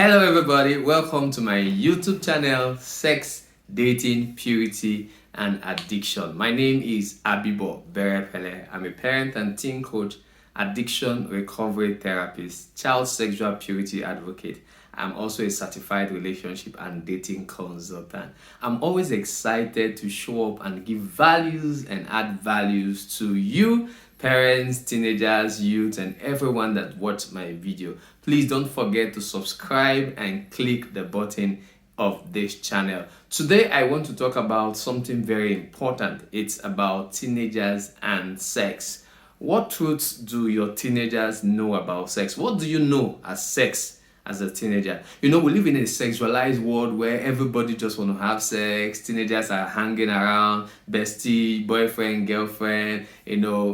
Hello everybody, welcome to my YouTube channel, Sex, Dating, Purity and Addiction. My name is Abibo Berepele. I'm a parent and teen coach, addiction recovery therapist, child sexual purity advocate. I'm also a certified relationship and dating consultant. I'm always excited to show up and give values and add values to you, parents, teenagers, youth, and everyone that watched my video. Please don't forget to subscribe and click the button of this channel. Today I want to talk about something very important. It's about teenagers and sex. What truths do your teenagers know about sex? What do you know as sex as a teenager? You know, we live in a sexualized world where everybody just want to have sex. Teenagers are hanging around, bestie, boyfriend, girlfriend,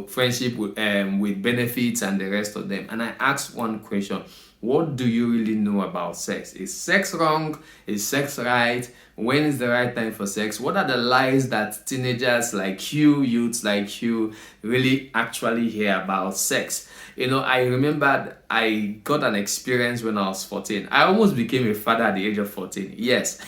friendship with benefits and the rest of them. And I asked one question: what do you really know about sex? Is sex wrong? Is sex right? When is the right time for sex? What are the lies that teenagers like you, youths like you, really actually hear about sex? I remember I got an experience when I was 14. I almost became a father at the age of 14. Yes,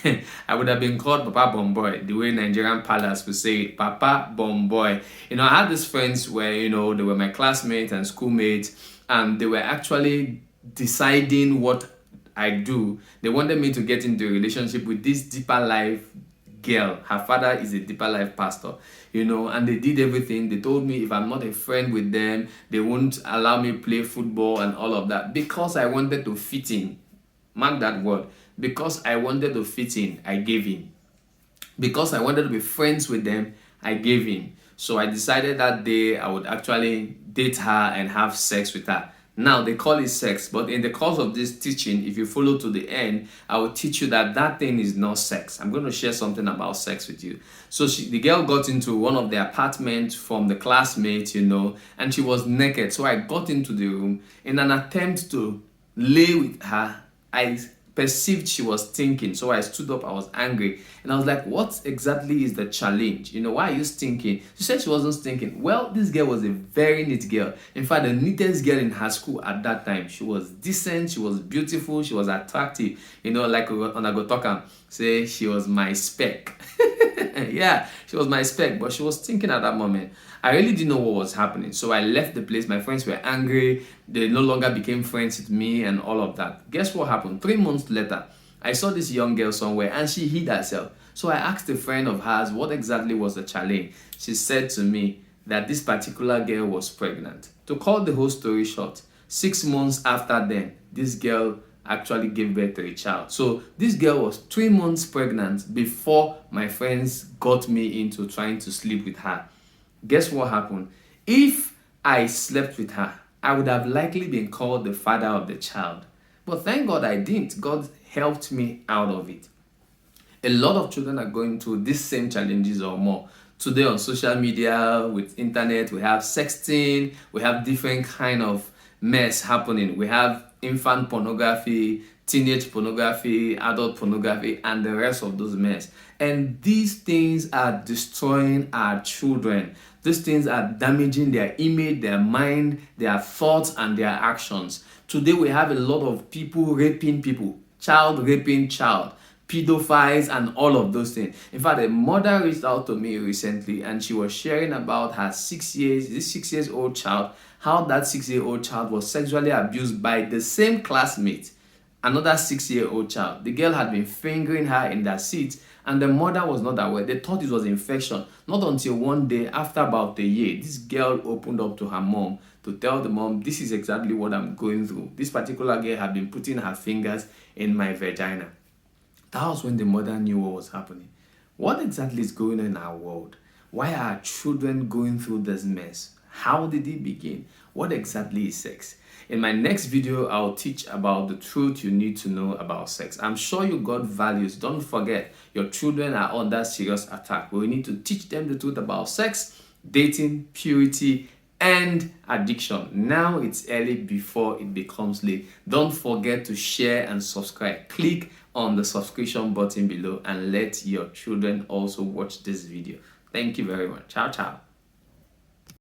I would have been called Papa Bomboy, the way Nigerian palace would say it, Papa Bomboy. I had these friends where, they were my classmates and schoolmates, and they were actually deciding what I do. They wanted me to get into a relationship with this deeper life girl. Her father is a deeper life pastor, and they did everything. They told me if I'm not a friend with them, they won't allow me play football and all of that, because I wanted to fit in. Mark that word. Because I wanted to fit in, I gave in. Because I wanted to be friends with them, I gave in. So I decided that day I would actually date her and have sex with her. Now they call it sex, but in the course of this teaching, if you follow to the end, I will teach you that that thing is not sex. I'm going to share something about sex with you. So the girl got into one of the apartments from the classmates, and she was naked. So I got into the room in an attempt to lay with her. I perceived she was thinking, so I stood up. I was angry, and I was like, what exactly is the challenge? Why are you stinking? She said she wasn't stinking. Well, this girl was a very neat girl. In fact, the neatest girl in her school at that time. She was decent, she was beautiful, she was attractive. Like Onagotoka say, she was my spec. Yeah, she was my spec, but she was thinking at that moment. I really didn't know what was happening, so I left the place. My friends were angry. They no longer became friends with me and all of that. Guess what happened? 3 months later, I saw this young girl somewhere and she hid herself. So I asked a friend of hers what exactly was the challenge. She said to me that this particular girl was pregnant. To cut the whole story short, 6 months after then, this girl actually gave birth to a child. So this girl was 3 months pregnant before my friends got me into trying to sleep with her. Guess what happened? If I slept with her, I would have likely been called the father of the child. But thank God I didn't. God helped me out of it. A lot of children are going through these same challenges or more. Today on social media, with internet, we have sexting, we have different kind of mess happening. We have infant pornography, teenage pornography, adult pornography, and the rest of those mess. And these things are destroying our children. These things are damaging their image, their mind, their thoughts, and their actions. Today we have a lot of people raping people, child raping child, pedophiles, and all of those things. In fact, a mother reached out to me recently and she was sharing about her 6 years old child, how that 6-year-old child was sexually abused by the same classmate, another 6-year-old child. The girl had been fingering her in that seat and the mother was not aware. They thought it was infection. Not until one day, after about a year, this girl opened up to her mom to tell the mom, this is exactly what I'm going through. This particular girl had been putting her fingers in my vagina. That was when the mother knew what was happening. What exactly is going on in our world? Why are children going through this mess? How did it begin? What exactly is sex? In my next video, I'll teach about the truth you need to know about sex. I'm sure you got values. Don't forget, your children are under serious attack. We need to teach them the truth about sex, dating, purity, and addiction. Now it's early before it becomes late. Don't forget to share and subscribe. Click on the subscription button below and let your children also watch this video. Thank you very much. Ciao, ciao.